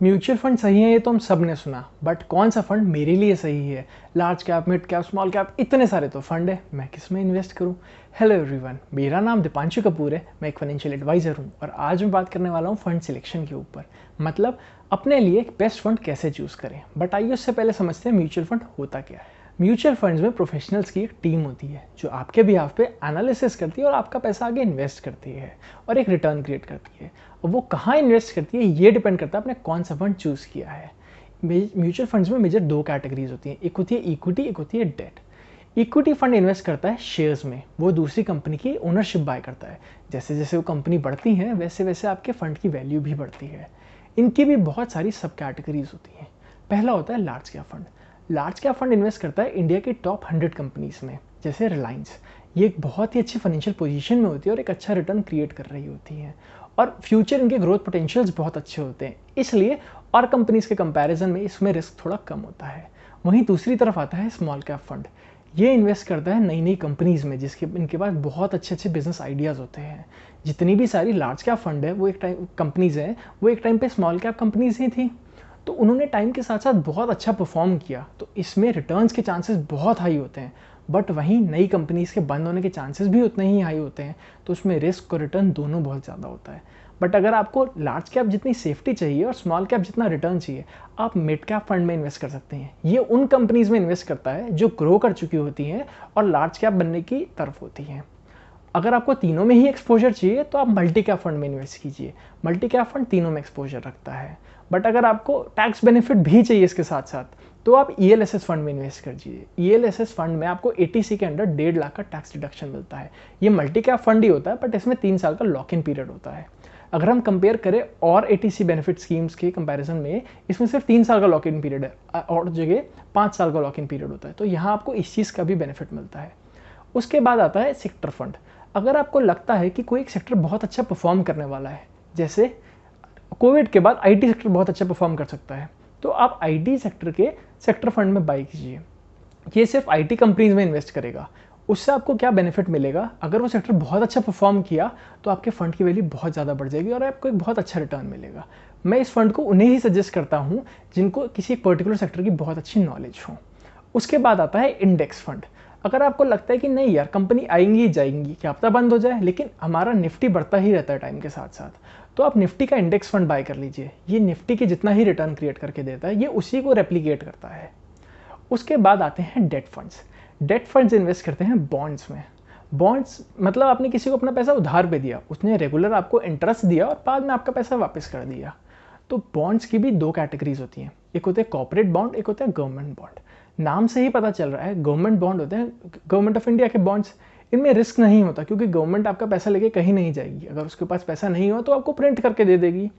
Mutual fund सही है ये तो हम सब ने सुना, बट कौन सा फंड मेरे लिए सही है? Large cap, mid cap, small cap, इतने सारे तो फंड है, मैं किस में इन्वेस्ट करूं? हेलो एवरीवन, मेरा नाम दीपांशु कपूर है। मैं एक फाइनेंशियल एडवाइजर हूं और आज मैं बात करने वाला हूं फंड सिलेक्शन के ऊपर। मतलब अपने लिए एक बेस्ट फंड कैसे चूज करें। बट आइए उससे पहले समझते हैं म्यूचुअल फंड होता क्या है। म्यूचुअल फंड्स में प्रोफेशनल्स की एक टीम होती है जो आपके बिहाफ पे एनालिसिस करती है और आपका पैसा आगे इन्वेस्ट करती है और एक रिटर्न क्रिएट करती है। और वो कहाँ इन्वेस्ट करती है ये डिपेंड करता है आपने कौन सा फंड चूज़ किया है। म्यूचुअल फंड्स में मेजर दो कैटेगरीज होती हैं, एक होती है इक्विटी, एक होती है डेट। इक्विटी फंड इन्वेस्ट करता है शेयर्स में, वो दूसरी कंपनी की ओनरशिप बाय करता है। जैसे जैसे वो कंपनी बढ़ती है वैसे वैसे आपके फंड की वैल्यू भी बढ़ती है। इनकी भी बहुत सारी सब कैटेगरीज होती हैं। पहला होता है large cap fund. Large cap fund invest करता है इंडिया की टॉप 100 कंपनीज में, जैसे रिलायंस। ये एक बहुत ही अच्छी फाइनेंशियल पोजीशन में होती है और एक अच्छा रिटर्न क्रिएट कर रही होती है और फ्यूचर इनके ग्रोथ पोटेंशियल्स बहुत अच्छे होते हैं, इसलिए और कंपनीज के कंपैरिजन में इसमें रिस्क थोड़ा कम होता है। वहीं दूसरी तरफ आता है स्मॉल कैप फंड। ये इन्वेस्ट करता है नई नई कंपनीज में जिसके इनके पास बहुत अच्छे अच्छे बिजनेस आइडियाज़ होते हैं। जितनी भी सारी लार्ज कैप फंड है वो एक टाइम कंपनीज हैं, वो एक टाइम पे स्मॉल कैप कंपनीज ही थी, तो उन्होंने टाइम के साथ साथ बहुत अच्छा परफॉर्म किया, तो इसमें रिटर्न्स के चांसेस बहुत हाई होते हैं। बट वहीं नई कंपनीज के बंद होने के चांसेस भी उतने ही हाई होते हैं, तो उसमें रिस्क और रिटर्न दोनों बहुत ज़्यादा होता है। बट अगर आपको लार्ज कैप जितनी सेफ्टी चाहिए और स्मॉल कैप जितना रिटर्न चाहिए, आप मिड कैप फंड में इन्वेस्ट कर सकते हैं। ये उन कंपनीज में इन्वेस्ट करता है जो ग्रो कर चुकी होती हैं और लार्ज कैप बनने की तरफ होती हैं। अगर आपको तीनों में ही एक्सपोजर चाहिए तो आप मल्टी कैप फंड में इन्वेस्ट कीजिए। मल्टी कैप फंड तीनों में एक्सपोजर रखता है। बट अगर आपको टैक्स बेनिफिट भी चाहिए इसके साथ साथ, तो आप ईएलएसएस फंड में इन्वेस्ट कीजिए। ईएलएसएस फंड में आपको एटीसी के अंडर 1.5 लाख का टैक्स डिडक्शन मिलता है। ये मल्टी कैप फंड ही होता है, बट इसमें 3 साल का लॉक इन पीरियड होता है। अगर हम कंपेयर करें और एटीसी बेनिफिट स्कीम्स के कंपैरिजन में, इसमें सिर्फ 3 साल का लॉक इन पीरियड है और जगह 5 साल का लॉक इन पीरियड होता है, तो यहाँ आपको इस चीज़ का भी बेनिफिट मिलता है। उसके बाद आता है सेक्टर फंड। अगर आपको लगता है कि कोई एक सेक्टर बहुत अच्छा परफॉर्म करने वाला है, जैसे कोविड के बाद आईटी सेक्टर बहुत अच्छा परफॉर्म कर सकता है, तो आप आईटी सेक्टर के सेक्टर फंड में बाई कीजिए। ये सिर्फ आईटी कंपनीज में इन्वेस्ट करेगा। उससे आपको क्या बेनिफिट मिलेगा? अगर वो सेक्टर बहुत अच्छा परफॉर्म किया तो आपके फंड की वैल्यू बहुत ज़्यादा बढ़ जाएगी और आपको एक बहुत अच्छा रिटर्न मिलेगा। मैं इस फंड को उन्हें ही सजेस्ट करता हूँ जिनको किसी एक पर्टिकुलर सेक्टर की बहुत अच्छी नॉलेज हो। उसके बाद आता है इंडेक्स फंड। अगर आपको लगता है कि नहीं यार, कंपनी आएंगी जाएंगी, क्या पता बंद हो जाए, लेकिन हमारा निफ्टी बढ़ता ही रहता है टाइम के साथ साथ, तो आप निफ्टी का इंडेक्स फंड बाय कर लीजिए। ये निफ्टी के जितना ही रिटर्न क्रिएट करके देता है, ये उसी को रेप्लिकेट करता है। उसके बाद आते हैं date funds. Date funds invest करते हैं बॉन्ड्स में। बॉन्ड्स मतलब आपने किसी को अपना पैसा उधार पे दिया, उसने रेगुलर आपको इंटरेस्ट दिया और बाद में आपका पैसा वापस कर दिया। तो बॉन्ड्स की भी दो कैटेगरीज होती हैं, एक होते हैं कॉर्पोरेट बॉन्ड, एक होता है गवर्नमेंट बॉन्ड। नाम से ही पता चल रहा है, गवर्नमेंट बॉन्ड होते हैं गवर्नमेंट ऑफ इंडिया के बॉन्ड्स। इनमें रिस्क नहीं होता क्योंकि गवर्नमेंट आपका पैसा लेके कहीं नहीं जाएगी। अगर उसके पास पैसा नहीं हो तो आपको प्रिंट करके दे देगी।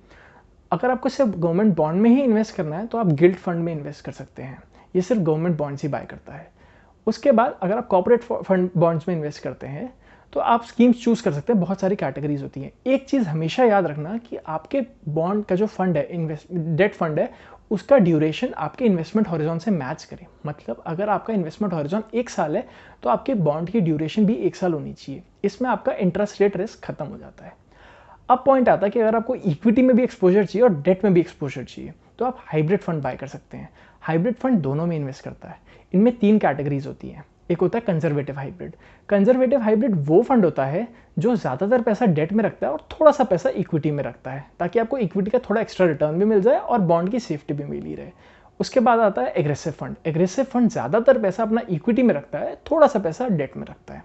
अगर आपको सिर्फ गवर्नमेंट बॉन्ड में ही इन्वेस्ट करना है तो आप गिल्ड फंड में इन्वेस्ट कर सकते हैं। ये सिर्फ गवर्नमेंट बॉन्ड्स ही बाय करता है। उसके बाद अगर आप कॉर्पोरेट फंड बॉन्ड्स में इन्वेस्ट करते हैं तो आप स्कीम्स चूज कर सकते हैं। बहुत सारी कैटेगरीज होती हैं। एक चीज़ हमेशा याद रखना कि आपके बॉन्ड का जो फंड है, डेट फंड है, उसका ड्यूरेशन आपके इन्वेस्टमेंट हॉरिजॉन से मैच करे। मतलब अगर आपका इन्वेस्टमेंट हॉरिजॉन 1 साल है तो आपके बॉन्ड की ड्यूरेशन भी 1 साल होनी चाहिए। इसमें आपका इंटरेस्ट रेट रिस्क खत्म हो जाता है। अब पॉइंट आता है कि अगर आपको इक्विटी में भी एक्सपोजर चाहिए और डेट में भी एक्सपोजर चाहिए तो आप हाइब्रिड फंड बाय कर सकते हैं। हाइब्रिड फंड दोनों में इन्वेस्ट करता है। इनमें 3 कैटेगरीज होती हैं। एक होता है कंजर्वेटिव हाइब्रिड। कंजर्वेटिव हाइब्रिड वो फंड होता है जो ज़्यादातर पैसा डेट में रखता है और थोड़ा सा पैसा इक्विटी में रखता है, ताकि आपको इक्विटी का थोड़ा एक्स्ट्रा रिटर्न भी मिल जाए और बॉन्ड की सेफ्टी भी मिली रहे। उसके बाद आता है एग्रेसिव फंड। एग्रेसिव फंड ज़्यादातर पैसा अपना इक्विटी में रखता है, थोड़ा सा पैसा डेट में रखता है।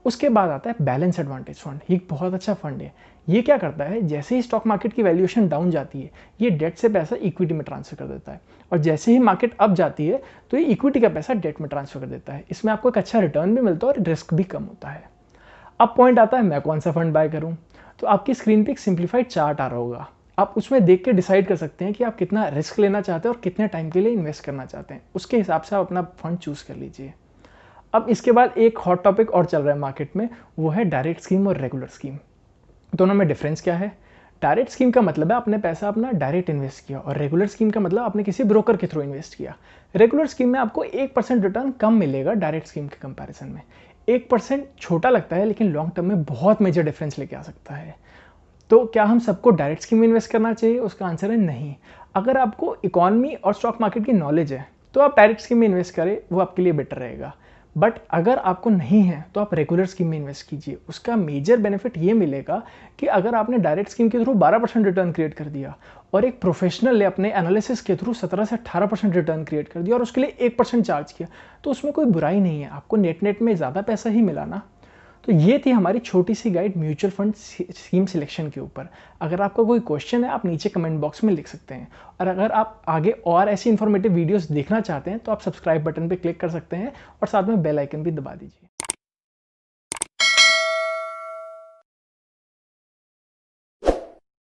उसके बाद आता है बैलेंस एडवांटेज फंड। ये एक बहुत अच्छा फंड है। ये क्या करता है, जैसे ही स्टॉक मार्केट की वैल्यूएशन डाउन जाती है, ये डेट से पैसा इक्विटी में ट्रांसफर कर देता है, और जैसे ही मार्केट अप जाती है तो ये इक्विटी का पैसा डेट में ट्रांसफर कर देता है। इसमें आपको एक अच्छा रिटर्न भी मिलता है और रिस्क भी कम होता है। अब पॉइंट आता है मैं कौन सा फंड बाय करूं। तो आपकी स्क्रीन पे एक सिंप्लीफाइड चार्ट आ रहा होगा। आप उसमें देख के डिसाइड कर सकते हैं कि आप कितना रिस्क लेना चाहते हैं और कितने टाइम के लिए इन्वेस्ट करना चाहते हैं। उसके हिसाब से आप अपना फंड चूज कर लीजिए। अब इसके बाद एक हॉट टॉपिक और चल रहा है मार्केट में, वो है डायरेक्ट स्कीम और रेगुलर स्कीम। दोनों में डिफरेंस क्या है? डायरेक्ट स्कीम का मतलब है आपने पैसा अपना डायरेक्ट इन्वेस्ट किया, और रेगुलर स्कीम का मतलब आपने किसी ब्रोकर के थ्रू इन्वेस्ट किया। रेगुलर स्कीम में आपको 1% रिटर्न कम मिलेगा डायरेक्ट स्कीम के कंपैरिजन में। 1% छोटा लगता है लेकिन लॉन्ग टर्म में बहुत मेजर डिफरेंस लेके आ सकता है। तो क्या हम सबको डायरेक्ट स्कीम में इन्वेस्ट करना चाहिए? उसका आंसर है नहीं। अगर आपको इकोनॉमी और स्टॉक मार्केट की नॉलेज है तो आप डायरेक्ट स्कीम में इन्वेस्ट करें, वो आपके लिए बेटर रहेगा। बट अगर आपको नहीं है तो आप रेगुलर स्कीम में इन्वेस्ट कीजिए। उसका मेजर बेनिफिट ये मिलेगा कि अगर आपने डायरेक्ट स्कीम के थ्रू 12% रिटर्न क्रिएट कर दिया और एक प्रोफेशनल ने अपने एनालिसिस के थ्रू 17 से 18% रिटर्न क्रिएट कर दिया और उसके लिए 1% चार्ज किया, तो उसमें कोई बुराई नहीं है, आपको नेट नेट में ज़्यादा पैसा ही मिला ना। तो ये थी हमारी छोटी सी guide mutual fund scheme selection के ऊपर। अगर आपका कोई क्वेश्चन है आप नीचे कमेंट बॉक्स में लिख सकते हैं, और अगर आप आगे और ऐसी इन्फॉर्मेटिव वीडियोस देखना चाहते हैं तो आप सब्सक्राइब बटन पे क्लिक कर सकते हैं और साथ में बेल आइकन भी दबा दीजिए।